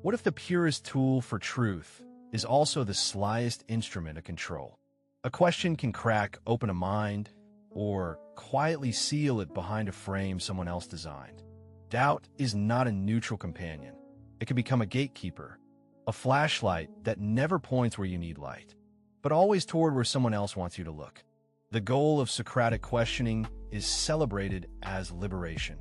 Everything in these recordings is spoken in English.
What if the purest tool for truth is also the slyest instrument of control? A question can crack open a mind or quietly seal it behind a frame someone else designed. Doubt is not a neutral companion. It can become a gatekeeper, a flashlight that never points where you need light, but always toward where someone else wants you to look. The goal of Socratic questioning is celebrated as liberation,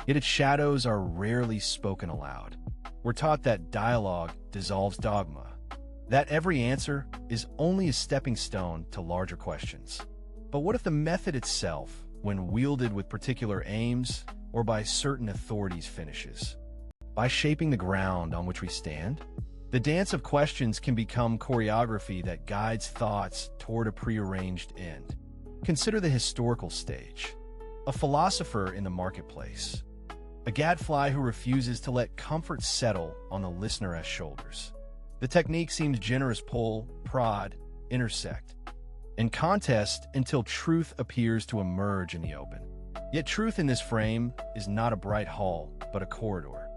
yet its shadows are rarely spoken aloud. We're taught that dialogue dissolves dogma, that every answer is only a stepping stone to larger questions. But what if the method itself, when wielded with particular aims or by certain authorities, finishes by shaping the ground on which we stand? The dance of questions can become choreography that guides thoughts toward a prearranged end. Consider the historical stage. A philosopher in the marketplace. A gadfly who refuses to let comfort settle on the listener's shoulders. The technique seems generous: pull, prod, intersect, and contest until truth appears to emerge in the open. Yet truth in this frame is not a bright hall, but a corridor,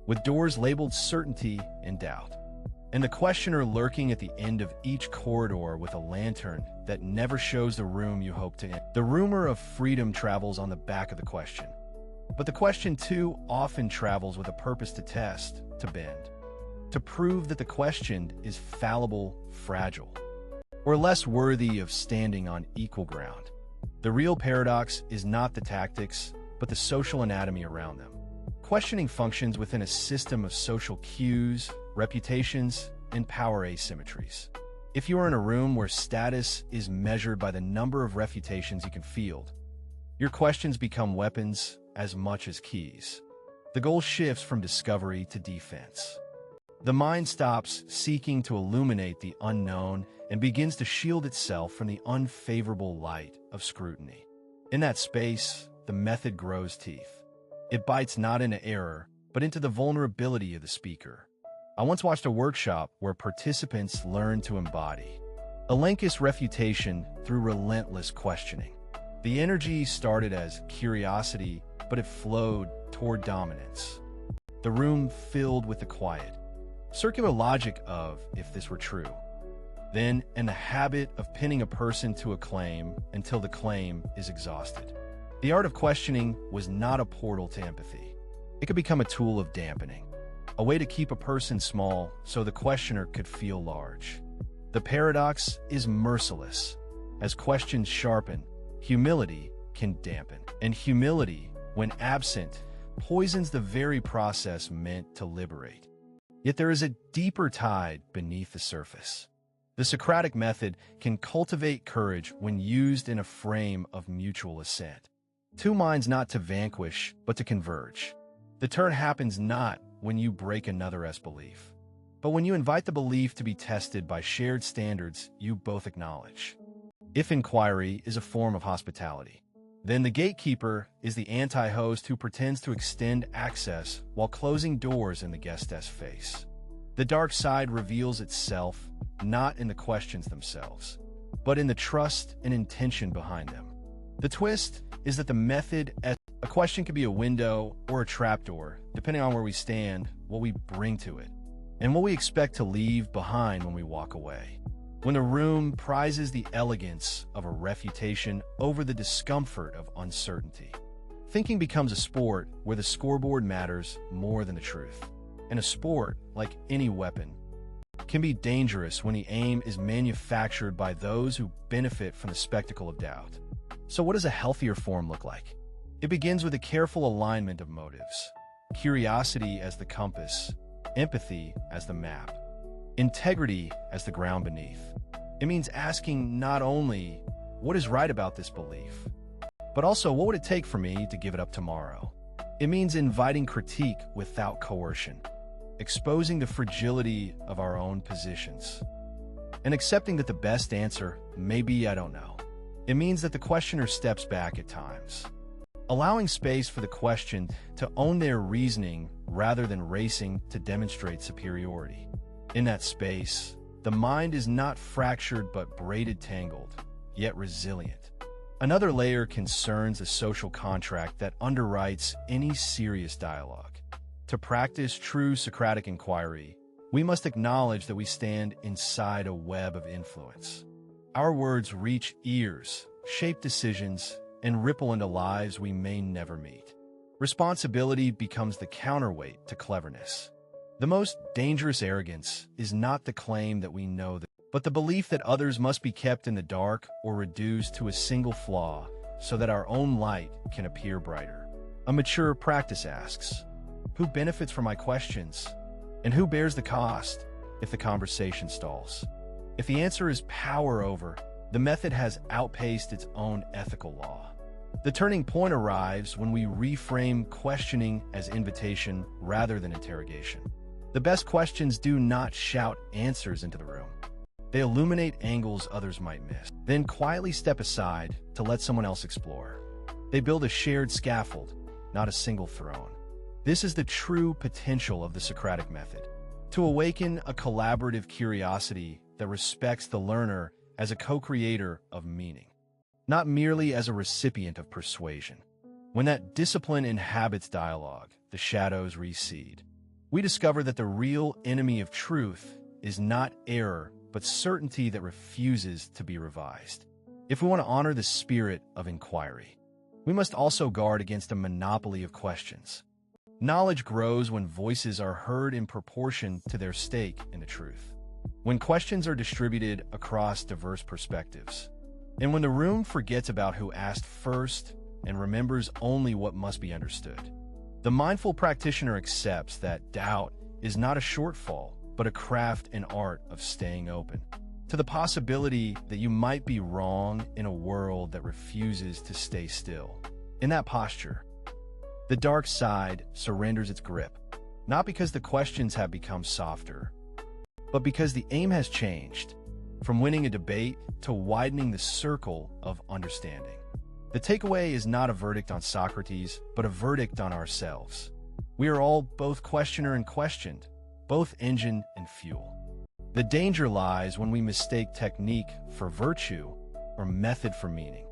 with doors labeled certainty and doubt, and the questioner lurking at the end of each corridor with a lantern that never shows the room you hope to enter. The rumor of freedom travels on the back of the question, but the question too often travels with a purpose: to test, to bend, to prove that the questioned is fallible, fragile, or less worthy of standing on equal ground. The real paradox is not the tactics, but the social anatomy around them. Questioning functions within a system of social cues, reputations, and power asymmetries. If you are in a room where status is measured by the number of refutations you can field, your questions become weapons as much as keys. The goal shifts from discovery to defense. The mind stops seeking to illuminate the unknown and begins to shield itself from the unfavorable light of scrutiny. In that space, the method grows teeth. It bites not into error, but into the vulnerability of the speaker. I once watched a workshop where participants learned to embody Elenchus refutation through relentless questioning. The energy started as curiosity, but it flowed toward dominance. The room filled with the quiet, circular logic of "if this were true," then in the habit of pinning a person to a claim until the claim is exhausted. The art of questioning was not a portal to empathy. It could become a tool of dampening, a way to keep a person small so the questioner could feel large. The paradox is merciless. As questions sharpen, humility can dampen, and humility, when absent, poisons the very process meant to liberate. Yet there is a deeper tide beneath the surface. The Socratic method can cultivate courage when used in a frame of mutual assent. Two minds not to vanquish, but to converge. The turn happens not when you break another's belief, but when you invite the belief to be tested by shared standards you both acknowledge. If inquiry is a form of hospitality, then the gatekeeper is the anti-host who pretends to extend access while closing doors in the guest's face. The dark side reveals itself not in the questions themselves, but in the trust and intention behind them. The twist is that the method, a question can be a window or a trapdoor, depending on where we stand, what we bring to it, and what we expect to leave behind when we walk away. When the room prizes the elegance of a refutation over the discomfort of uncertainty, thinking becomes a sport where the scoreboard matters more than the truth. And a sport, like any weapon, can be dangerous when the aim is manufactured by those who benefit from the spectacle of doubt. So what does a healthier form look like? It begins with a careful alignment of motives. Curiosity as the compass, empathy as the map, integrity as the ground beneath. It means asking not only what is right about this belief, but also what would it take for me to give it up tomorrow. It means inviting critique without coercion, exposing the fragility of our own positions, and accepting that the best answer may be "I don't know." It means that the questioner steps back at times, allowing space for the questioned to own their reasoning rather than racing to demonstrate superiority. In that space, the mind is not fractured but braided, tangled, yet resilient. Another layer concerns a social contract that underwrites any serious dialogue. To practice true Socratic inquiry, we must acknowledge that we stand inside a web of influence. Our words reach ears, shape decisions, and ripple into lives we may never meet. Responsibility becomes the counterweight to cleverness. The most dangerous arrogance is not the claim that we know that, but the belief that others must be kept in the dark or reduced to a single flaw so that our own light can appear brighter. A mature practice asks, who benefits from my questions? And who bears the cost if the conversation stalls? If the answer is power over, the method has outpaced its own ethical law. The turning point arrives when we reframe questioning as invitation rather than interrogation. The best questions do not shout answers into the room. They illuminate angles others might miss, then quietly step aside to let someone else explore. They build a shared scaffold, not a single throne. This is the true potential of the Socratic method, to awaken a collaborative curiosity that respects the learner as a co-creator of meaning, not merely as a recipient of persuasion. When that discipline inhabits dialogue, the shadows recede. We discover that the real enemy of truth is not error, but certainty that refuses to be revised. If we want to honor the spirit of inquiry, we must also guard against a monopoly of questions. Knowledge grows when voices are heard in proportion to their stake in the truth, when questions are distributed across diverse perspectives, and when the room forgets about who asked first and remembers only what must be understood. The mindful practitioner accepts that doubt is not a shortfall, but a craft and art of staying open to the possibility that you might be wrong in a world that refuses to stay still. In that posture, the dark side surrenders its grip, not because the questions have become softer, but because the aim has changed, from winning a debate to widening the circle of understanding. The takeaway is not a verdict on Socrates, but a verdict on ourselves. We are all both questioner and questioned, both engine and fuel. The danger lies when we mistake technique for virtue or method for meaning.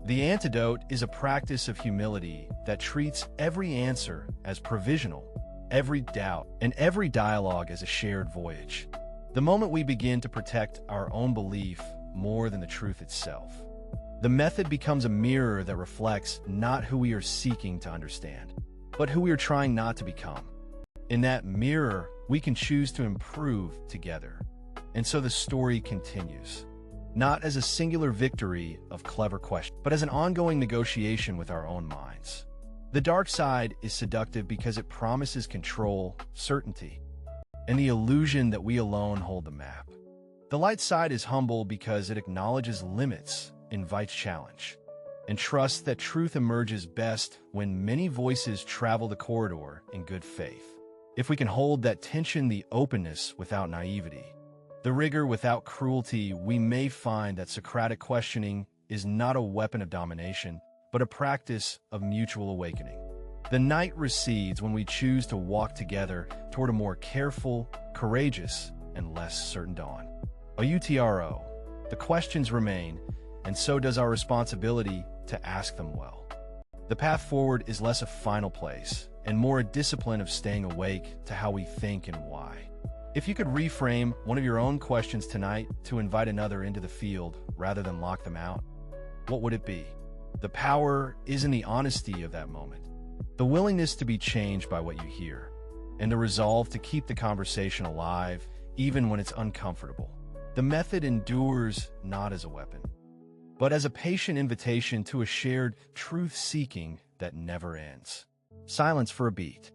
The antidote is a practice of humility that treats every answer as provisional, every doubt and every dialogue as a shared voyage. The moment we begin to protect our own belief more than the truth itself, the method becomes a mirror that reflects not who we are seeking to understand, but who we are trying not to become. In that mirror, we can choose to improve together. And so the story continues, not as a singular victory of clever questions, but as an ongoing negotiation with our own minds. The dark side is seductive because it promises control, certainty, and the illusion that we alone hold the map. The light side is humble because it acknowledges limits, invites challenge, and trusts that truth emerges best when many voices travel the corridor in good faith. If we can hold that tension, the openness without naivety, the rigor without cruelty, we may find that Socratic questioning is not a weapon of domination, but a practice of mutual awakening. The night recedes when we choose to walk together toward a more careful, courageous, and less certain dawn. OUTRO, the questions remain, and so does our responsibility to ask them well. The path forward is less a final place and more a discipline of staying awake to how we think and why. If you could reframe one of your own questions tonight to invite another into the field rather than lock them out, what would it be? The power is in the honesty of that moment, the willingness to be changed by what you hear, and the resolve to keep the conversation alive even when it's uncomfortable. The method endures not as a weapon, but as a patient invitation to a shared truth-seeking that never ends. Silence for a beat.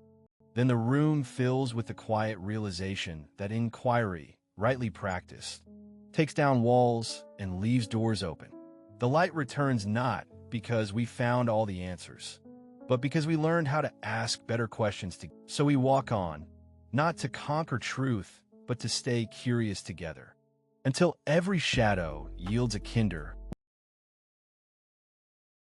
Then the room fills with the quiet realization that inquiry, rightly practiced, takes down walls and leaves doors open. The light returns not because we found all the answers, but because we learned how to ask better questions. So we walk on, not to conquer truth, but to stay curious together, until every shadow yields a cinder